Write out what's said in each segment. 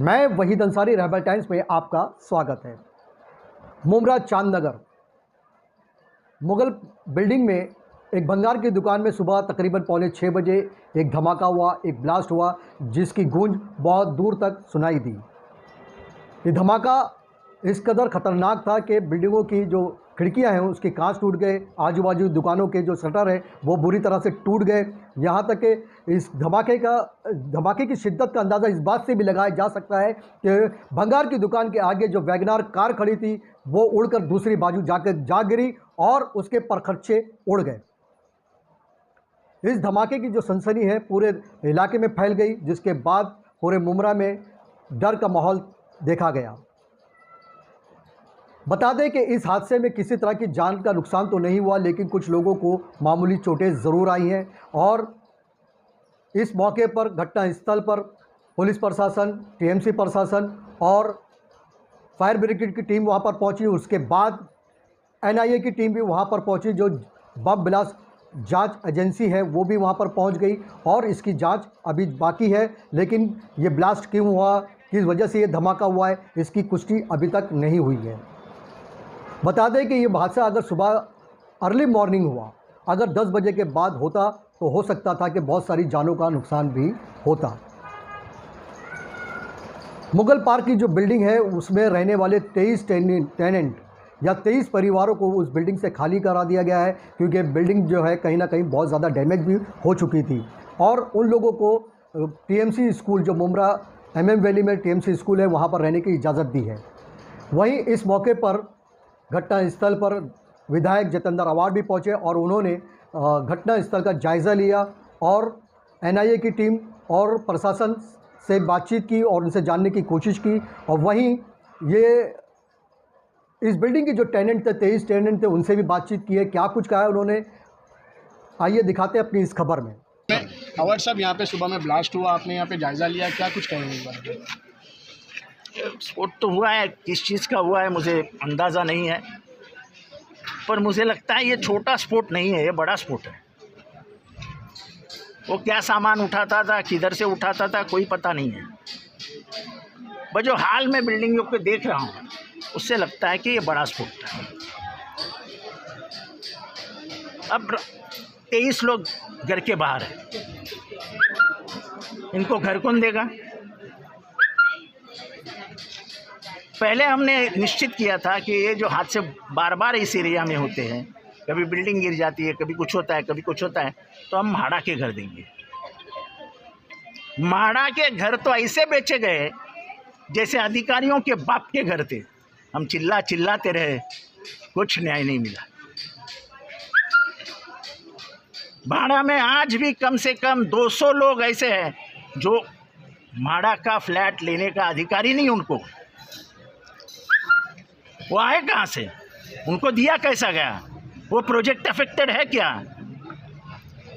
मैं वहीद अंसारी, रहबर टाइम्स में आपका स्वागत है। मुमरा चांदनगर मुगल बिल्डिंग में एक भंगार की दुकान में सुबह तकरीबन 5:45 बजे एक धमाका हुआ, एक ब्लास्ट हुआ जिसकी गूंज बहुत दूर तक सुनाई दी। ये धमाका इस कदर ख़तरनाक था कि बिल्डिंगों की जो खिड़कियां हैं उसके कांच टूट गए, आजू बाजू दुकानों के जो शटर है वो बुरी तरह से टूट गए। यहाँ तक कि इस धमाके की शिद्दत का अंदाज़ा इस बात से भी लगाया जा सकता है कि भंगार की दुकान के आगे जो वैगनार कार खड़ी थी वो उड़कर दूसरी बाजू जा गिरी और उसके परखच्चे उड़ गए। इस धमाके की जो सनसनी है पूरे इलाके में फैल गई, जिसके बाद पूरे मुमरा में डर का माहौल देखा गया। बता दें कि इस हादसे में किसी तरह की जान का नुकसान तो नहीं हुआ, लेकिन कुछ लोगों को मामूली चोटें ज़रूर आई हैं। और इस मौके पर घटनास्थल पर पुलिस प्रशासन, टीएमसी प्रशासन और फायर ब्रिगेड की टीम वहां पर पहुंची। उसके बाद एनआईए की टीम भी वहां पर पहुंची, जो बम ब्लास्ट जांच एजेंसी है वो भी वहां पर पहुंच गई और इसकी जांच अभी बाकी है। लेकिन ये ब्लास्ट क्यों हुआ, किस वजह से ये धमाका हुआ है, इसकी पुष्टि अभी तक नहीं हुई है। बता दें कि ये हादसा अगर सुबह अर्ली मॉर्निंग हुआ, अगर 10 बजे के बाद होता तो हो सकता था कि बहुत सारी जानों का नुकसान भी होता। मुगल पार्क की जो बिल्डिंग है उसमें रहने वाले 23 टेनेंट या 23 परिवारों को उस बिल्डिंग से खाली करा दिया गया है, क्योंकि बिल्डिंग जो है कहीं ना कहीं बहुत ज़्यादा डैमेज भी हो चुकी थी। और उन लोगों को टीएमसी स्कूल, जो मुमरा एमएम वैली में टीएमसी स्कूल है, वहाँ पर रहने की इजाज़त दी है। वहीं इस मौके पर घटनास्थल पर विधायक जितेंद्र अवार्ड भी पहुंचे और उन्होंने घटनास्थल का जायज़ा लिया और एनआईए की टीम और प्रशासन से बातचीत की और उनसे जानने की कोशिश की। और वहीं ये इस बिल्डिंग के जो टेनेंट थे, 23 टेनेंट थे, उनसे भी बातचीत की है। क्या कुछ कहा है उन्होंने, आइए दिखाते हैं अपनी इस खबर में। अवार्ड साहब, यहाँ पे सुबह में ब्लास्ट हुआ, आपने यहाँ पे जायज़ा लिया, क्या कुछ कहेंगे इस बारे में? स्फोट तो हुआ है, किस चीज़ का हुआ है मुझे अंदाज़ा नहीं है, पर मुझे लगता है ये छोटा स्फोट नहीं है, ये बड़ा स्फोट है। वो क्या सामान उठाता था, किधर से उठाता था, कोई पता नहीं है। बस जो हाल में बिल्डिंगों को देख रहा हूँ उससे लगता है कि ये बड़ा स्फोट है। अब 23 लोग घर के बाहर हैं, इनको घर कौन देगा? पहले हमने निश्चित किया था कि ये जो हादसे बार बार इस एरिया में होते हैं, कभी बिल्डिंग गिर जाती है, कभी कुछ होता है, कभी कुछ होता है, तो हम म्हाड़ा के घर देंगे। म्हाड़ा के घर तो ऐसे बेचे गए जैसे अधिकारियों के बाप के घर थे। हम चिल्लाते रहे, कुछ न्याय नहीं मिला। म्हाड़ा में आज भी कम से कम 200 लोग ऐसे हैं जो म्हाड़ा का फ्लैट लेने का अधिकारी नहीं उनको। वो आए कहाँ से, उनको दिया कैसा गया? वो प्रोजेक्ट अफेक्टेड है क्या?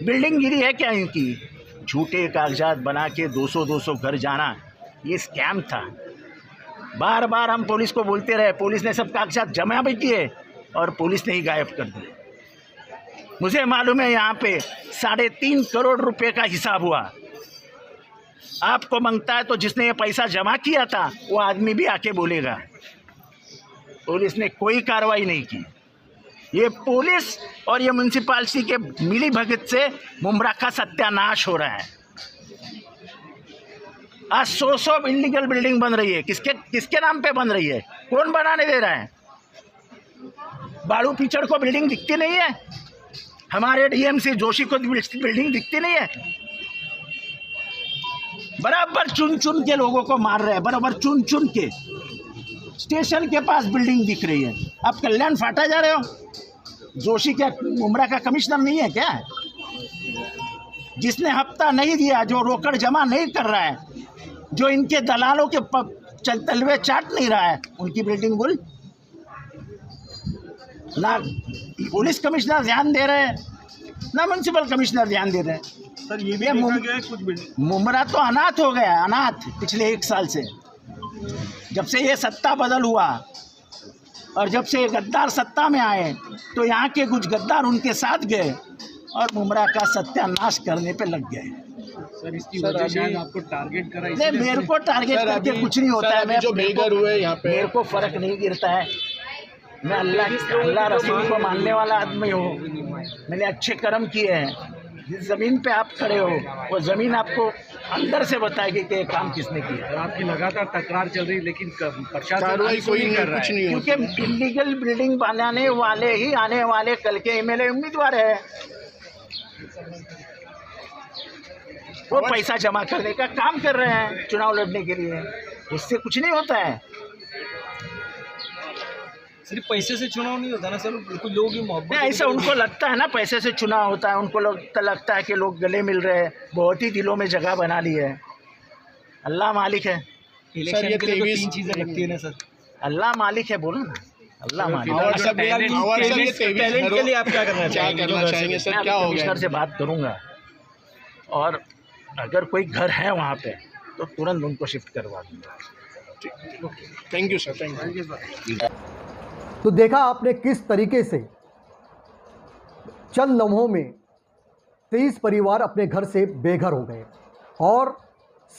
बिल्डिंग गिरी है क्या इनकी? झूठे कागजात बना के 200 घर जाना, ये स्कैम था। बार बार हम पुलिस को बोलते रहे, पुलिस ने सब कागजात जमा भी किए और पुलिस ने ही गायब कर दिए। मुझे मालूम है यहाँ पे 3.5 करोड़ रुपए का हिसाब हुआ। आपको मांगता है तो जिसने ये पैसा जमा किया था वो आदमी भी आके बोलेगा। पुलिस ने कोई कार्रवाई नहीं की। ये पुलिस और ये म्यूनसिपालिटी के मिली भगत से मुमरा का सत्यानाश हो रहा है। आज 100 इलीगल बिल्डिंग बन रही है। किसके नाम पे बन रही है? कौन बनाने दे रहा है? बाड़ू पिचड़ को बिल्डिंग दिखती नहीं है? हमारे डीएमसी जोशी को बिल्डिंग दिखती नहीं है? बराबर चुन के लोगों को मार रहे हैं, बराबर चुन के। स्टेशन के पास बिल्डिंग दिख रही है, आप कल्याण फाटा जा रहे हो। जोशी क्या मुमरा का कमिश्नर नहीं है क्या? जिसने हफ्ता नहीं दिया, जो रोकड़ जमा नहीं कर रहा है, जो इनके दलालों के तलवे चाट नहीं रहा है, उनकी बिल्डिंग बोल। ना पुलिस कमिश्नर ध्यान दे रहे हैं, ना म्यूनसिपल कमिश्नर ध्यान दे रहे हैं। सर, ये भी देखा गया है कुछ बिल्डिंग। मुमरा तो अनाथ हो गया, अनाथ पिछले 1 साल से। जब से ये सत्ता बदल हुआ और जब से गद्दार सत्ता में आए तो यहाँ के कुछ गद्दार उनके साथ गए और मुमरा का सत्यानाश करने पे लग गए। सर इसकी सर, वजह अभी- शायद आपको टारगेट करा नहीं, इसलिए मेरे को टारगेट सर, करके अभी- कुछ नहीं होता सर, है। अभी मैं जो मेरे को- बेघर हुए यहाँ पे- मेरे को फर्क नहीं गिरता है। मैं अल्लाह रसूल को मानने वाला आदमी हूँ। मैंने अच्छे कर्म किए हैं। जिस ज़मीन पे आप खड़े हो वो ज़मीन आपको अंदर से बताएगी कि ये काम किसने किया। और आपकी लगातार तकरार चल रही है, लेकिन प्रशासन कार्रवाई कोई अनसुनी नहीं, कर रहा कुछ है। नहीं होता। क्योंकि इलीगल बिल्डिंग बनाने वाले ही आने वाले कल के एमएलए उम्मीदवार है। वो पैसा जमा करने का काम कर रहे हैं चुनाव लड़ने के लिए। उससे कुछ नहीं होता है। सिर्फ पैसे से चुनाव नहीं होता ना सर, कुछ लोग ही मोहब्बत नहीं, ऐसा उनको लगता है ना पैसे से चुनाव होता है। उनको लगता है कि लोग गले मिल रहे हैं। बहुत ही दिलों में जगह बना ली है। अल्लाह मालिक है। इलेक्शन ये के लिए तो 23 तीन चीजें लगती है ना सर। अल्लाह मालिक है, बोलो ना। अल्लाह मालिक है। और सर, सर, ये 23 टैलेंट के लिए आप क्या करना क्या चाहेंगे? करना चाहेंगे सर? मैं क्या हो कमिश्नर गया? से बात करूंगा और अगर कोई घर है वहाँ पे तो तुरंत उनको शिफ्ट करवा दूंगा। Thank you sir, thank you. तो देखा आपने किस तरीके से चंद लम्हों में 23 परिवार अपने घर से बेघर हो गए और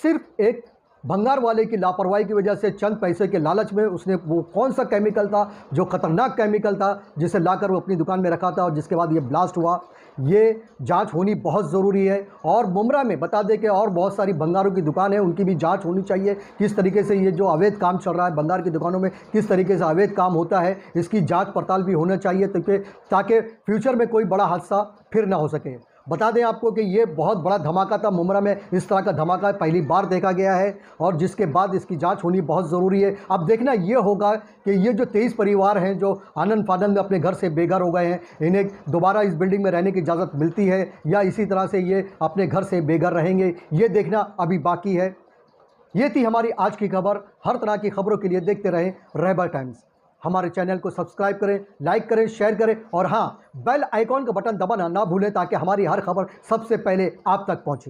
सिर्फ एक भंगार वाले की लापरवाही की वजह से, चंद पैसे के लालच में उसने वो कौन सा केमिकल था जो खतरनाक केमिकल था जिसे लाकर वो अपनी दुकान में रखा था और जिसके बाद ये ब्लास्ट हुआ। ये जांच होनी बहुत ज़रूरी है। और मुमरा में बता दें कि और बहुत सारी भंगारों की दुकान है, उनकी भी जांच होनी चाहिए। किस तरीके से ये जो अवैध काम चल रहा है भंगार की दुकानों में, किस तरीके से अवैध काम होता है, इसकी जांच पड़ताल भी होना चाहिए ताकि फ्यूचर में कोई बड़ा हादसा फिर ना हो सके। बता दें आपको कि ये बहुत बड़ा धमाका था। मुमरा में इस तरह का धमाका पहली बार देखा गया है और जिसके बाद इसकी जांच होनी बहुत ज़रूरी है। अब देखना ये होगा कि ये जो 23 परिवार हैं जो आनंद फानंद में अपने घर से बेघर हो गए हैं, इन्हें दोबारा इस बिल्डिंग में रहने की इजाज़त मिलती है या इसी तरह से ये अपने घर से बेघर रहेंगे, ये देखना अभी बाकी है। ये थी हमारी आज की खबर। हर तरह की खबरों के लिए देखते रहें रहबर टाइम्स। हमारे चैनल को सब्सक्राइब करें, लाइक करें, शेयर करें और हाँ, बेल आइकॉन का बटन दबाना ना भूलें ताकि हमारी हर खबर सबसे पहले आप तक पहुंचे।